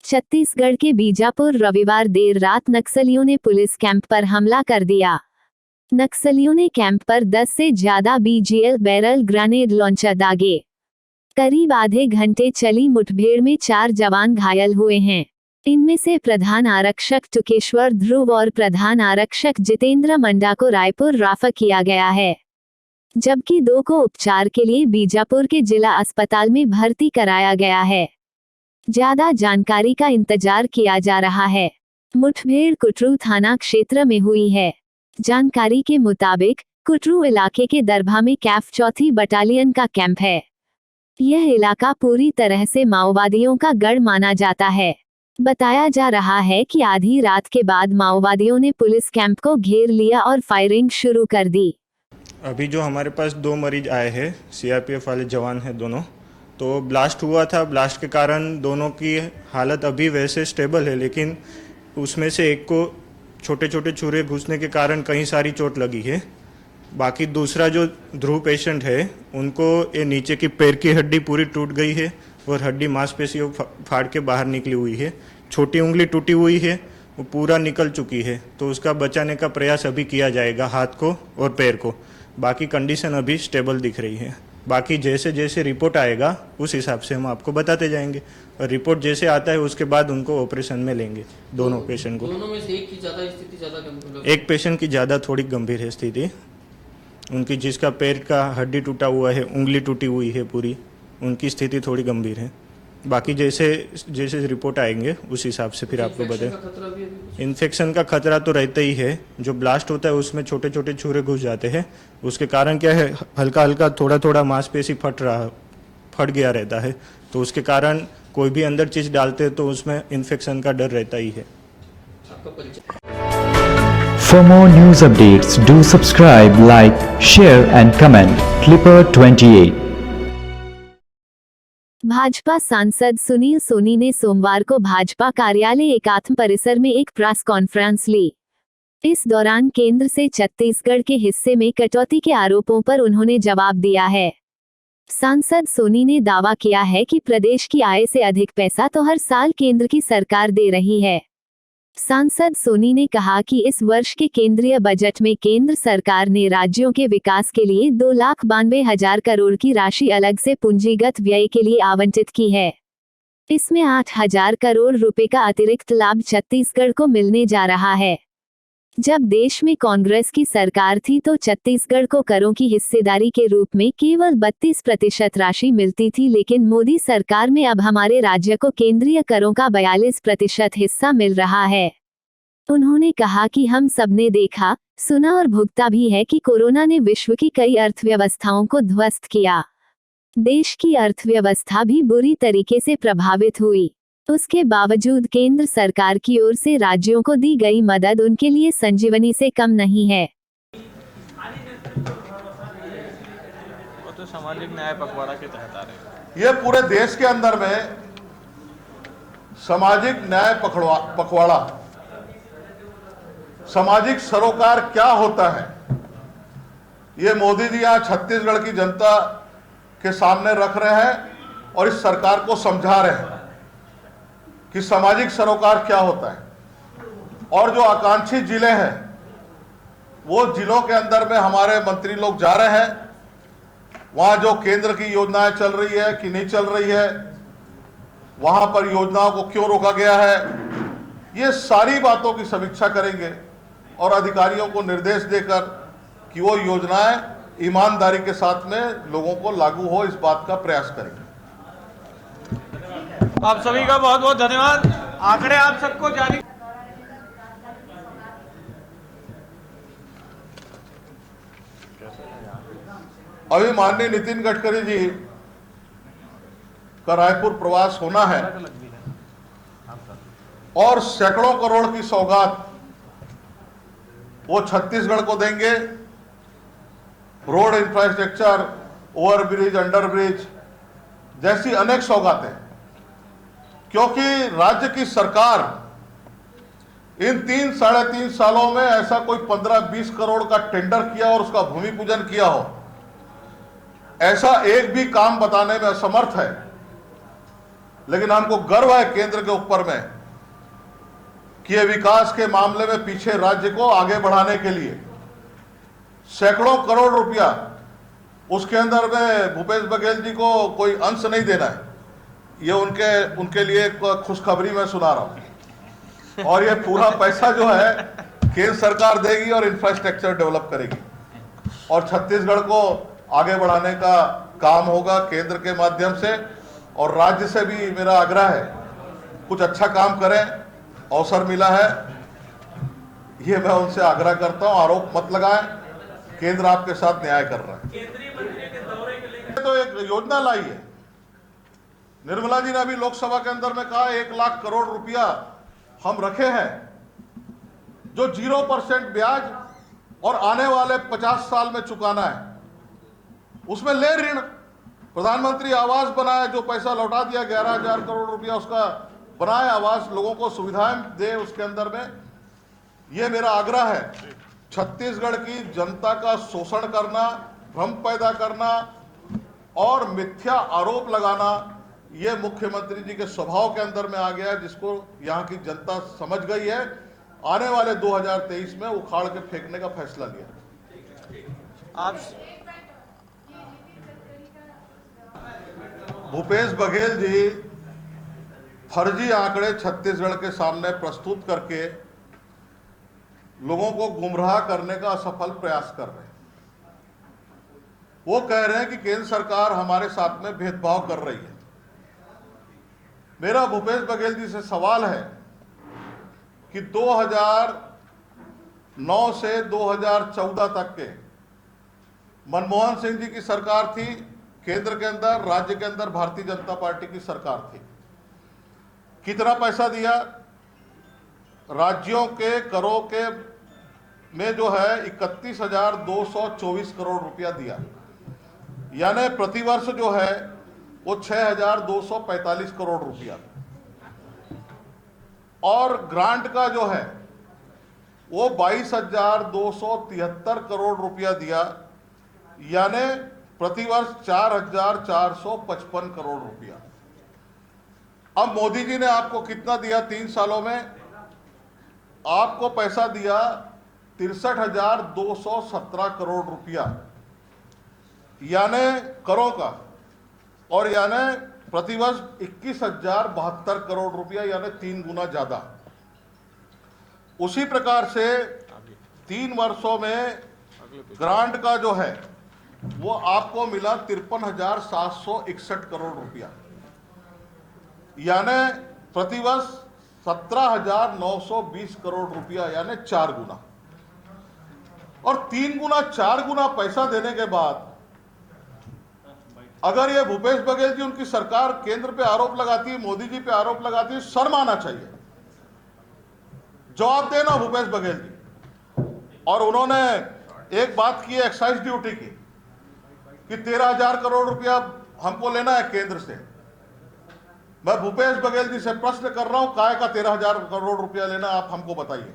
छत्तीसगढ़ के बीजापुर रविवार देर रात नक्सलियों ने पुलिस कैंप पर हमला कर दिया। नक्सलियों ने कैंप पर 10 से ज्यादा BGL बैरल ग्रेनेड लॉन्चर दागे। करीब आधे घंटे चली मुठभेड़ में 4 जवान घायल हुए हैं। इनमें से प्रधान आरक्षक टुकेश्वर ध्रुव और प्रधान आरक्षक जितेंद्र मंडा को रायपुर रेफर किया गया है, जबकि 2 को उपचार के लिए बीजापुर के जिला अस्पताल में भर्ती कराया गया है। ज्यादा जानकारी का इंतजार किया जा रहा है। मुठभेड़ कुटरू थाना क्षेत्र में हुई है। जानकारी के मुताबिक कुटरू इलाके के दरभा में कैफ 4th बटालियन का कैंप है। यह इलाका पूरी तरह से माओवादियों का गढ़ माना जाता है। बताया जा रहा है कि आधी रात के बाद माओवादियों ने पुलिस कैंप को घेर लिया और फायरिंग शुरू कर दी। अभी जो हमारे पास 2 मरीज आए हैं, CRPF वाले जवान हैं दोनों, तो ब्लास्ट हुआ था। ब्लास्ट के कारण दोनों की हालत अभी वैसे स्टेबल है, लेकिन उसमें से एक को छोटे छोटे छुरे घुसने के कारण कहीं सारी चोट लगी है। बाकी दूसरा जो ध्रुव पेशेंट है, उनको ये नीचे की पैर की हड्डी पूरी टूट गई है और हड्डी मांसपेशियों फाड़ के बाहर निकली हुई है। छोटी उंगली टूटी हुई है, वो पूरा निकल चुकी है, तो उसका बचाने का प्रयास अभी किया जाएगा, हाथ को और पैर को। बाकी कंडीशन अभी स्टेबल दिख रही है। बाकी जैसे जैसे रिपोर्ट आएगा उस हिसाब से हम आपको बताते जाएंगे, और रिपोर्ट जैसे आता है उसके बाद उनको ऑपरेशन में लेंगे दोनों पेशेंट को। दोनों में से एक की ज़्यादा स्थिति ज़्यादा गंभीर, एक पेशेंट की ज़्यादा थोड़ी गंभीर है स्थिति, उनकी जिसका पैर का हड्डी टूटा हुआ है, उंगली टूटी हुई है पूरी, उनकी स्थिति थोड़ी गंभीर है। बाकी जैसे जैसे रिपोर्ट आएंगे उस हिसाब से फिर आपको बताएं। इन्फेक्शन का खतरा तो रहता ही है। जो ब्लास्ट होता है उसमें छोटे छोटे छुरे घुस जाते हैं, उसके कारण क्या है, हल्का हल्का थोड़ा थोड़ा मांसपेशी फट गया रहता है, तो उसके कारण कोई भी अंदर चीज़ डालते हैं तो उसमें इन्फेक्शन का डर रहता ही है। For more news updates, do subscribe, like, share and comment. Clipper 28. Bhajpa सांसद सुनील सोनी ने सोमवार को भाजपा कार्यालय एकात्म परिसर में एक प्रेस कॉन्फ्रेंस ली। इस दौरान केंद्र से छत्तीसगढ़ के हिस्से में कटौती के आरोपों पर उन्होंने जवाब दिया है। सांसद सोनी ने दावा किया है कि प्रदेश की आय से अधिक पैसा तो हर साल केंद्र की सरकार दे रही है। सांसद सोनी ने कहा कि इस वर्ष के केंद्रीय बजट में केंद्र सरकार ने राज्यों के विकास के लिए 2,92,000 करोड़ की राशि अलग से पूंजीगत व्यय के लिए आवंटित की है। इसमें 8,000 करोड़ रुपए का अतिरिक्त लाभ छत्तीसगढ़ को मिलने जा रहा है। जब देश में कांग्रेस की सरकार थी तो छत्तीसगढ़ को करों की हिस्सेदारी के रूप में केवल 32% राशि मिलती थी, लेकिन मोदी सरकार में अब हमारे राज्य को केंद्रीय करों का 42% हिस्सा मिल रहा है। उन्होंने कहा कि हम सबने देखा, सुना और भुगता भी है कि कोरोना ने विश्व की कई अर्थव्यवस्थाओं को ध्वस्त किया। देश की अर्थव्यवस्था भी बुरी तरीके से प्रभावित हुई। उसके बावजूद केंद्र सरकार की ओर से राज्यों को दी गई मदद उनके लिए संजीवनी से कम नहीं है। वो तो सामाजिक न्याय पखवाड़ा के तहत आ रहे हैं। ये पूरे देश के अंदर में सामाजिक न्याय पखवाड़ा, सामाजिक सरोकार क्या होता है, ये मोदी जी आज छत्तीसगढ़ की जनता के सामने रख रहे हैं और इस सरकार को समझा रहे हैं कि सामाजिक सरोकार क्या होता है। और जो आकांक्षी जिले हैं, वो जिलों के अंदर में हमारे मंत्री लोग जा रहे हैं, वहां जो केंद्र की योजनाएं चल रही है कि नहीं चल रही है, वहां पर योजनाओं को क्यों रोका गया है, ये सारी बातों की समीक्षा करेंगे और अधिकारियों को निर्देश देकर कि वो योजनाएं ईमानदारी के साथ में लोगों को लागू हो, इस बात का प्रयास करेंगे। आप सभी का बहुत बहुत धन्यवाद। आंकड़े आप सबको जारी। अभी माननीय नितिन गडकरी जी का रायपुर प्रवास होना है और सैकड़ों करोड़ की सौगात वो छत्तीसगढ़ को देंगे। रोड इंफ्रास्ट्रक्चर, ओवरब्रिज, अंडरब्रिज जैसी अनेक सौगातें, क्योंकि राज्य की सरकार इन 3-3.5 सालों में ऐसा कोई 15-20 करोड़ का टेंडर किया और उसका भूमि पूजन किया हो, ऐसा एक भी काम बताने में असमर्थ है। लेकिन हमको गर्व है केंद्र के ऊपर में कि ये विकास के मामले में पीछे राज्य को आगे बढ़ाने के लिए सैकड़ों करोड़ रुपया, उसके अंदर में भूपेश बघेल जी को कोई अंश नहीं देना है, ये उनके लिए खुशखबरी मैं सुना रहा हूं। और ये पूरा पैसा जो है केंद्र सरकार देगी और इंफ्रास्ट्रक्चर डेवलप करेगी और छत्तीसगढ़ को आगे बढ़ाने का काम होगा केंद्र के माध्यम से। और राज्य से भी मेरा आग्रह है कुछ अच्छा काम करें, अवसर मिला है, ये मैं उनसे आग्रह करता हूं। आरोप मत लगाएं, केंद्र आपके साथ न्याय कर रहा है। केंद्रीय मंत्री के दौरे के लेकर तो एक योजना लाई है, निर्मला जी ने अभी लोकसभा के अंदर में कहा 1 लाख करोड़ रुपया हम रखे हैं जो 0% ब्याज और आने वाले 50 साल में चुकाना है। उसमें ले ऋण, प्रधानमंत्री आवास बनाए, जो पैसा लौटा दिया 11,000 करोड़ रुपया उसका बनाए आवास, लोगों को सुविधाएं दे उसके अंदर में। ये मेरा आग्रह है, छत्तीसगढ़ की जनता का शोषण करना, भ्रम पैदा करना और मिथ्या आरोप लगाना, ये मुख्यमंत्री जी के स्वभाव के अंदर में आ गया है, जिसको यहाँ की जनता समझ गई है। आने वाले 2023 में उखाड़ के फेंकने का फैसला लिया। आप भूपेश बघेल जी फर्जी आंकड़े छत्तीसगढ़ के सामने प्रस्तुत करके लोगों को गुमराह करने का असफल प्रयास कर रहे हैं। वो कह रहे हैं कि केंद्र सरकार हमारे साथ में भेदभाव कर रही है। मेरा भूपेश बघेल जी से सवाल है कि 2009 से 2014 तक के मनमोहन सिंह जी की सरकार थी, केंद्र के अंदर, राज्य के अंदर भारतीय जनता पार्टी की सरकार थी। कितना पैसा दिया? राज्यों के करों के में जो है 31,224 करोड़ रुपया दिया, यानी प्रतिवर्ष जो है वो 6,245 करोड़ रुपया। और ग्रांट का जो है वो 22,273 करोड़ रुपया दिया, यानी प्रतिवर्ष 4,455 करोड़ रुपया। अब मोदी जी ने आपको कितना दिया 3 सालों में? आपको पैसा दिया 63,217 करोड़ रुपया, यानी करों का, और यानी प्रतिवर्ष 21,072 करोड़ रुपया, यानी 3 गुना ज्यादा। उसी प्रकार से 3 वर्षों में ग्रांट का जो है वो आपको मिला 53,761 करोड़ रुपया, यानी प्रतिवर्ष 17,920 करोड़ रुपया, यानी 4 गुना। और 3 गुना 4 गुना पैसा देने के बाद अगर ये भूपेश बघेल जी, उनकी सरकार केंद्र पे आरोप लगाती है, मोदी जी पे आरोप लगाती है, शर्म आना चाहिए। जवाब देना भूपेश बघेल जी। और उन्होंने एक बात की है एक्साइज ड्यूटी की कि 13,000 करोड़ रुपया हमको लेना है केंद्र से। मैं भूपेश बघेल जी से प्रश्न कर रहा हूं, काय का 13,000 करोड़ रुपया लेना, आप हमको बताइए,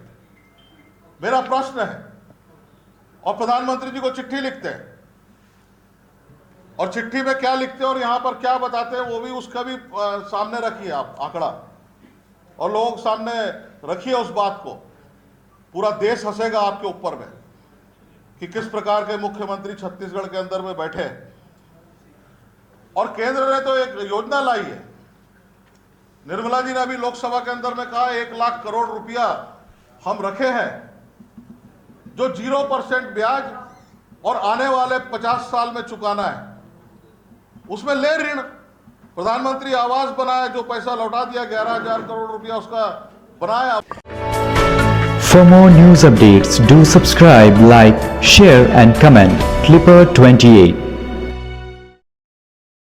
मेरा प्रश्न है। और प्रधानमंत्री जी को चिट्ठी लिखते हैं, और चिट्ठी में क्या लिखते हैं और यहां पर क्या बताते हैं, वो भी उसका भी सामने रखिए आप आंकड़ा, और लोगों के सामने रखिए उस बात को। पूरा देश हंसेगा आपके ऊपर में कि किस प्रकार के मुख्यमंत्री छत्तीसगढ़ के अंदर में बैठे हैं। और केंद्र ने तो एक योजना लाई है, निर्मला जी ने अभी लोकसभा के अंदर में कहा 1 लाख करोड़ रुपया हम रखे हैं जो 0% ब्याज और आने वाले 50 साल में चुकाना है। उसमें ले ऋण, प्रधानमंत्री आवास बनाए, जो पैसा लौटा दिया 11,000 करोड़ रुपया उसका बनाया। For more news updates, do subscribe, like, share and comment. Clipper 28.